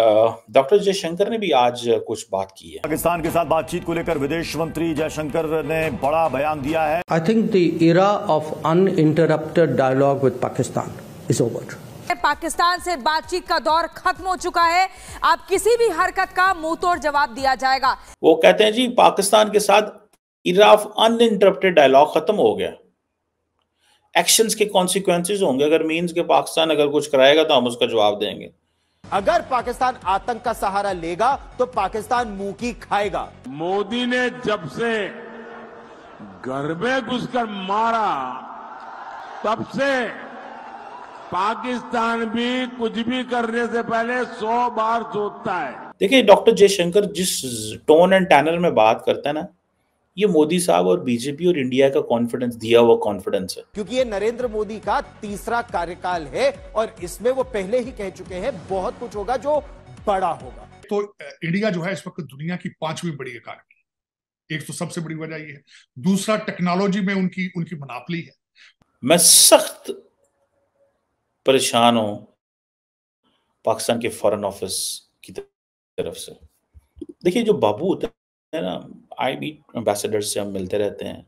Doctor Jaishankar ने भी आज कुछ बात की है। पाकिस्तान के साथ बातचीत को लेकर विदेश मंत्री जयशंकर ने बड़ा बयान दिया है। I think the era of uninterrupted dialogue with Pakistan is over. Pakistan से बातचीत का दौर खत्म हो चुका है। अब किसी भी हरकत का मुंहतोड़ जवाब दिया जाएगा। वो कहते हैं जी पाकिस्तान के साथ era of uninterrupted dialogue खत्म हो गया। एक्शंस के कॉन्सिक्वेंसेस होंगे। अगर मीन्स के पाकिस्तान अगर कुछ कराएगा तो हम उसका जवाब देंगे। अगर पाकिस्तान आतंक का सहारा लेगा तो पाकिस्तान मुंह की खाएगा। मोदी ने जब से घर में घुसकर मारा तब से पाकिस्तान भी कुछ भी करने से पहले 100 बार सोचता है। देखिए डॉक्टर जयशंकर जिस टोन एंड टैनर में बात करता है ना, ये मोदी साहब और बीजेपी और इंडिया का कॉन्फिडेंस दिया हुआ कॉन्फिडेंस है। क्योंकि ये नरेंद्र मोदी का तीसरा कार्यकाल है और इसमें वो पहले ही कह चुके हैं बहुत कुछ होगा जो बड़ा होगा। तो इंडिया जो है इस वक्त दुनिया की 5वीं बड़ी इकॉनमी। एक तो सबसे बड़ी वजह ये है, दूसरा टेक्नोलॉजी में उनकी मोनोपोली है। मैं सख्त परेशान हूं पाकिस्तान के फॉरेन ऑफिस की तरफ से। देखिए जो बाबू होता है ना, आई मीट एम्बेसडर से हम मिलते रहते हैं,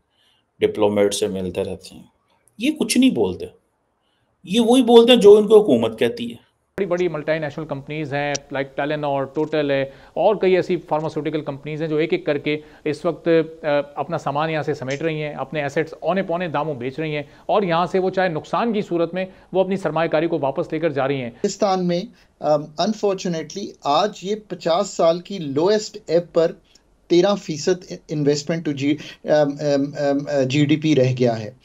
डिप्लोमेट से मिलते रहते हैं, ये कुछ नहीं बोलते। ये वही बोलते हैं जो इनको हुकूमत कहती है। बड़ी बड़ी मल्टीनेशनल कंपनीज हैं लाइक टेलेनॉर, टोटल है और कई ऐसी फार्मास्यूटिकल कंपनीज हैं जो एक एक करके इस वक्त अपना सामान यहाँ से समेट रही हैं, अपने एसेट्स औने पौने दामों बेच रही हैं और यहाँ से वो चाहे नुकसान की सूरत में वो अपनी सरमायाकारी को वापस लेकर जा रही हैं। पाकिस्तान में अनफॉर्चुनेटली आज ये 50 साल की लोएस्ट एब पर 13% इन्वेस्टमेंट टू जीडीपी रह गया है।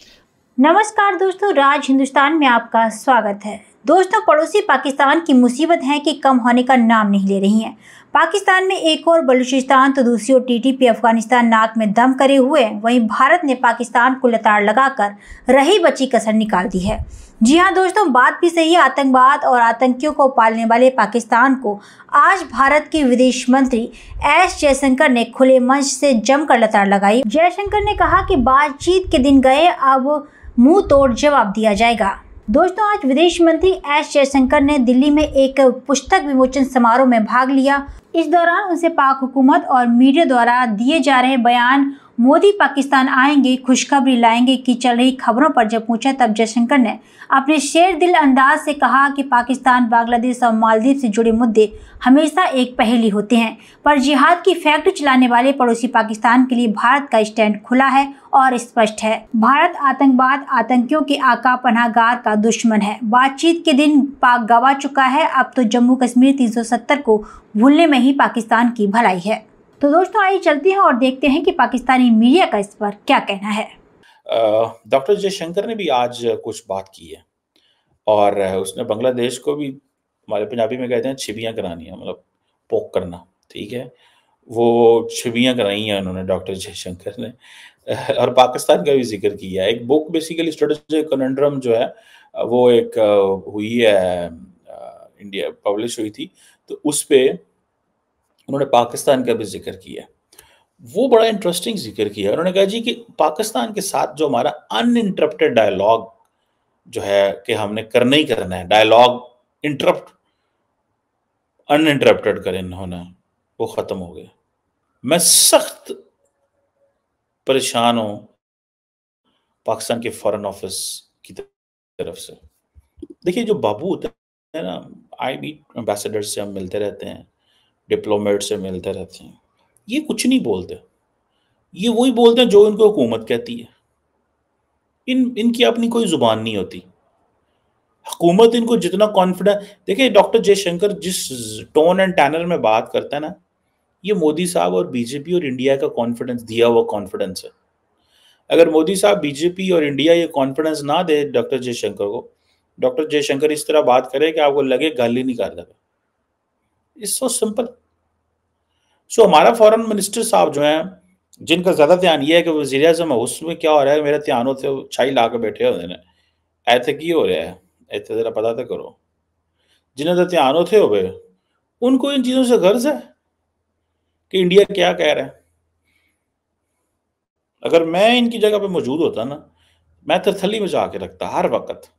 नमस्कार दोस्तों, राज हिंदुस्तान में आपका स्वागत है। दोस्तों, पड़ोसी पाकिस्तान की मुसीबत है कि कम होने का नाम नहीं ले रही हैं। पाकिस्तान में एक और बलूचिस्तान तो दूसरी ओर टीटीपी अफगानिस्तान नाक में दम करे हुए, वहीं भारत ने पाकिस्तान को लताड़ लगाकर रही बची कसर निकाल दी है। जी हाँ दोस्तों, बात भी सही है। आतंकवाद और आतंकियों को पालने वाले पाकिस्तान को आज भारत के विदेश मंत्री एस जयशंकर ने खुले मंच से जमकर लताड़ लगाई। जयशंकर ने कहा कि बातचीत के दिन गए, अब मुंह तोड़ जवाब दिया जाएगा। दोस्तों, आज विदेश मंत्री एस जयशंकर ने दिल्ली में एक पुस्तक विमोचन समारोह में भाग लिया। इस दौरान उनसे पाक हुकूमत और मीडिया द्वारा दिए जा रहे बयान मोदी पाकिस्तान आएंगे, खुशखबरी लाएंगे की चल रही खबरों पर जब पूछा तब जयशंकर ने अपने शेर दिल अंदाज से कहा कि पाकिस्तान, बांग्लादेश और मालदीव से जुड़े मुद्दे हमेशा एक पहेली होते हैं, पर जिहाद की फैक्ट्री चलाने वाले पड़ोसी पाकिस्तान के लिए भारत का स्टैंड खुला है और स्पष्ट है। भारत आतंकवाद, आतंकियों के आका, पनाहगार का दुश्मन है। बातचीत के दिन पाक गवा चुका है, अब तो जम्मू कश्मीर 370 को भूलने में ही पाकिस्तान की भलाई है। तो दोस्तों आइए चलते हैं और देखते हैं कि पाकिस्तानी मीडिया का इस पर क्या कहना है। डॉक्टर जयशंकर ने भी आज कुछ बात की है और उसने बांग्लादेश को भी, हमारे पंजाबी में कहते हैं छिबियाँ करानी है, मतलब पोक करना, ठीक है, वो छिबियाँ कराई हैं उन्होंने डॉक्टर जयशंकर ने। और पाकिस्तान का भी जिक्र किया है। एक बुक बेसिकली स्ट्रेटेजिक कनंड्रम जो है वो एक हुई है, इंडिया पब्लिश हुई थी, तो उस पे उन्होंने पाकिस्तान का भी जिक्र किया। वो बड़ा इंटरेस्टिंग जिक्र किया। उन्होंने कहा जी कि पाकिस्तान के साथ जो हमारा अनइंटरप्टेड डायलॉग जो है कि हमने करना ही करना है, डायलॉग अनइंटरप्टेड करें होना, वो खत्म हो गया। मैं सख्त परेशान हूं पाकिस्तान के फॉरेन ऑफिस की तरफ से। देखिए जो बाबू होता है ना, आई मीट एम्बेसडर से हम मिलते रहते हैं, डिप्लोमेट से मिलते रहते हैं, ये कुछ नहीं बोलते। ये वही बोलते हैं जो इनको हुकूमत कहती है। इनकी अपनी कोई जुबान नहीं होती। हुकूमत इनको जितना कॉन्फिडेंस, देखिए डॉक्टर जयशंकर जिस टोन एंड टैनर में बात करता है ना, ये मोदी साहब और बीजेपी और इंडिया का कॉन्फिडेंस दिया हुआ कॉन्फिडेंस है। अगर मोदी साहब, बीजेपी और इंडिया ये कॉन्फिडेंस ना दे डॉक्टर जयशंकर को, डॉक्टर जयशंकर इस तरह बात करे कि आपको लगे गाली नहीं कर रहा। It's so simple. सो हमारा फॉरेन मिनिस्टर साहब जो हैं, जिनका ज्यादा ध्यान ये है कि वज़ीर आज़म है, उसमें क्या हो रहा है, मेरा ध्यान होते छाई ला के बैठे होते हैं, ऐसे की हो रहा है, ऐसे जरा पता तो करो। जिन्हें तो ध्यान होते हो गए, उनको इन चीजों से गर्ज है कि इंडिया क्या कह रहा है। अगर मैं इनकी जगह पे मौजूद होता ना, मैं थरथली मचा के रखता हर वक्त।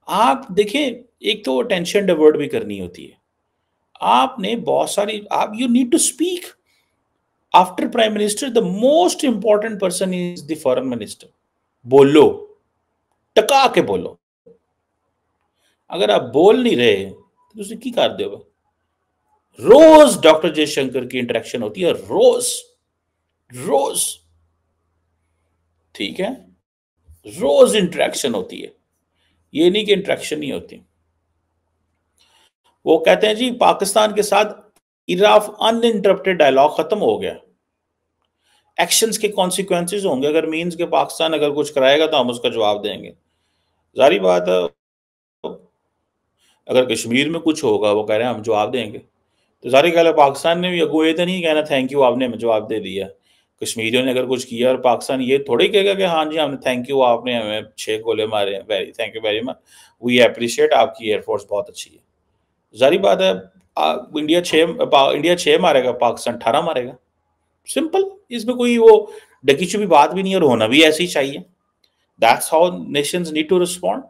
आप देखें, एक तो अटेंशन डाइवर्ट भी करनी होती है। आपने बहुत सारी आप you need to speak after prime minister the most important person is the foreign minister. बोलो, टका के बोलो। अगर आप बोल नहीं रहे तो ਤੁਸੀਂ ਕੀ ਕਰਦੇ ਹੋ? रोज डॉक्टर जयशंकर की इंटरेक्शन होती है, रोज, ठीक है, रोज इंटरेक्शन होती है, ये नहीं कि इंटरेक्शन नहीं होती। वो कहते हैं जी पाकिस्तान के साथ इरा ऑफ अनइंटरप्टेड डायलॉग खत्म हो गया, एक्शंस के कॉन्सिक्वेंसेस होंगे, अगर मीन्स के पाकिस्तान अगर कुछ कराएगा तो हम उसका जवाब देंगे। जारी बात है, अगर कश्मीर में कुछ होगा वो कह रहे हैं हम जवाब देंगे, तो सारी गल है पाकिस्तान ने भी अगो ये तो नहीं कहना थैंक यू आपने हमें जवाब दे दिया। कश्मीरियों ने अगर कुछ किया और पाकिस्तान ये थोड़ी कहेगा कि हाँ जी हमने थैंक यू आपने हमें 6 गोले मारे, very thank you very much, we appreciate, आपकी एयरफोर्स बहुत अच्छी है। जारी बात है इंडिया 6 मारेगा, पाकिस्तान 18 मारेगा, सिंपल। इसमें कोई वो डकीचुपी बात भी नहीं है और होना भी ऐसे ही चाहिए। That's how nations need to respond.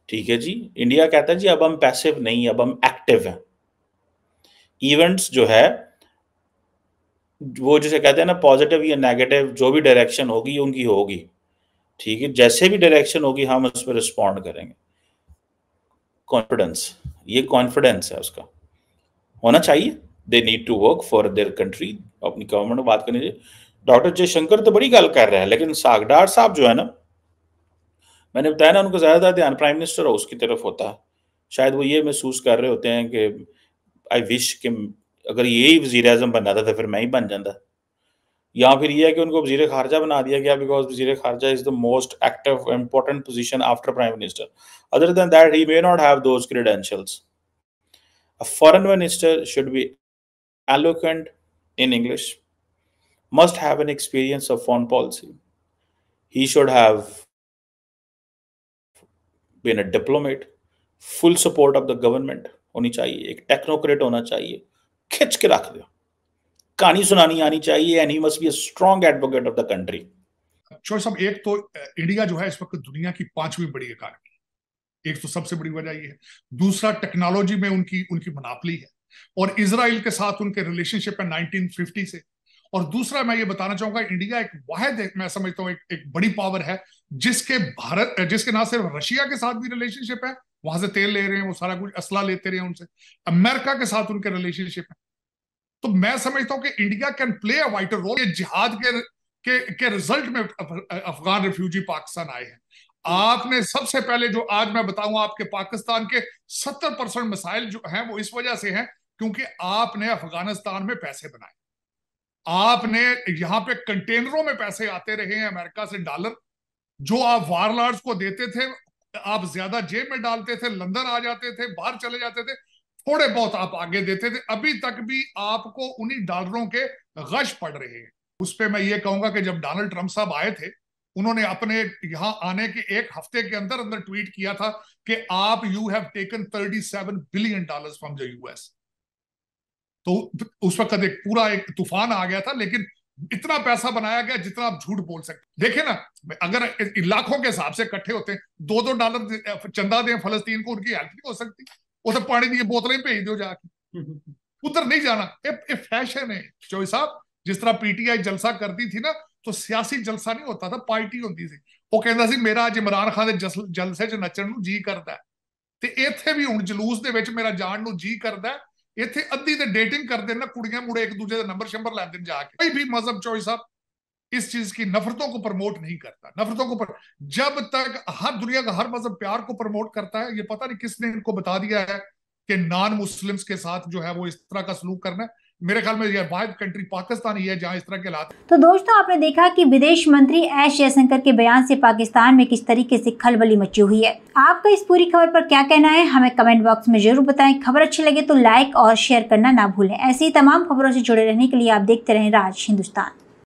ठीक है जी, इंडिया कहता है जी अब हम पैसिव नहीं, अब हम एक्टिव हैं। इवेंट्स जो है वो जिसे कहते हैं ना पॉजिटिव या नेगेटिव, जो भी डायरेक्शन होगी उनकी होगी, ठीक है, जैसे भी डायरेक्शन होगी हम उस पर रिस्पॉन्ड करेंगे। कॉन्फिडेंस, ये कॉन्फिडेंस है उसका होना चाहिए। They need to work for their country. अपनी गवर्नमेंट में बात करनी चाहिए। डॉक्टर जयशंकर तो बड़ी गल कर रहे हैं, लेकिन सागडार साहब जो है ना, मैंने बताया ना उनको ज्यादा ध्यान प्राइम मिनिस्टर हाउस की तरफ होता है। शायद वो ये महसूस कर रहे होते हैं कि आई विश कि अगर यही वजीर आजम बनना था तो फिर मैं ही बन जाता, या फिर ये है कि उनको वजीर खारजा बना दिया गया बिकॉज वजीर खारजा is the most active important position after prime minister. Other than that he may not have those credentials. A foreign minister should be eloquent in English, must have an experience of foreign policy. He should have been a diplomat, full support of the government होनी चाहिए, एक technocrat होना चाहिए, खिंच के रख दो, कहानी सुनानी आनी चाहिए, and he must be a strong advocate of the country. शोर साहब, एक तो इंडिया जो है इस वक्त दुनिया की 5वीं बड़ी इकॉनमी, एक तो सबसे बड़ी वजह ये है। दूसरा, टेक्नोलॉजी में उनकी मनापली है और इजराइल के साथ उनके रिलेशनशिप है 1950 से। और दूसरा मैं ये बताना चाहूंगा, इंडिया एक वाहिद, मैं समझता हूँ एक बड़ी पावर है जिसके ना सिर्फ रशिया के साथ भी रिलेशनशिप है, वहां से तेल ले रहे हैं, वो सारा कुछ असला लेते रहे उनसे, अमेरिका के साथ उनके रिलेशनशिप है। तो मैं समझता हूं कि India can play a wider role. ये जिहाद के रिजल्ट में अफगान रिफ्यूजी पाकिस्तान आए हैं। आपने सबसे पहले जो आज मैं बताऊंगा, आपके पाकिस्तान के 70% मसाइल जो हैं वो इस वजह से हैं क्योंकि आपने अफगानिस्तान में पैसे बनाए। आपने यहां पे कंटेनरों में पैसे आते रहे हैं अमेरिका से, डॉलर जो आप वारलॉर्ड्स को देते थे, आप ज्यादा जेब में डालते थे, लंदन आ जाते थे, बाहर चले जाते थे, थोड़े बहुत आप आगे देते थे। अभी तक भी आपको उन्हीं डॉलरों के गश पड़ रहे हैं। उस पर मैं ये कहूंगा कि जब डोनाल्ड ट्रंप साहब आए थे, उन्होंने अपने यहां आने के 1 हफ्ते के अंदर ट्वीट किया था कि आप you have taken $37 billion from the US. तो उस वक्त एक तूफान आ गया था, लेकिन इतना पैसा बनाया गया जितना आप झूठ बोल सकते। देखे ना, अगर लाखों के हिसाब से इकट्ठे होते हैं, $2 चंदा दें फलस्तीन को, उनकी हेल्प नहीं हो सकती। वो तो पानी की बोतलें भेज दो जाके, उधर नहीं जाना। ये फैशन है चौधरी साहब। जिस तरह पीटीआई जलसा करती थी ना, तो सियासी जलसा नहीं होता था, पार्टी होती थी। वो कहता सी मेरा आज इमरान खान दे जलसे च नचण नूं जी करदा है, ते इत्थे भी हुण जलूस दे विच मेरा जाण नूं जी करदा है। इत्थे अद्धी ते डेटिंग करदे ना, कुड़ियां मुड़े एक दूजे दे नंबर शंबर लैंदे ने जाके। कोई भी मजहब चौधरी साहब इस चीज की नफरतों को प्रमोट नहीं करता। नफरतों को जब तक हर दुनिया का हर मजहब प्यार को प्रमोट करता है, ये पता नहीं किसने इनको बता दिया है कि नॉन मुस्लिम्स के साथ जो है वो इस तरह का सलूक करना है। मेरे ख्याल में यह वाहिद कंट्री पाकिस्तान ही है जहां इस तरह के हालात। तो दोस्तों, आपने देखा कि विदेश मंत्री एस जयशंकर के बयान से पाकिस्तान में किस तरीके से खलबली मची हुई है। आपका इस पूरी खबर पर क्या कहना है, हमें कमेंट बॉक्स में जरूर बताएं। खबर अच्छी लगे तो लाइक और शेयर करना ना भूलें। ऐसी तमाम खबरों से जुड़े रहने के लिए आप देखते रहें राज हिंदुस्तान।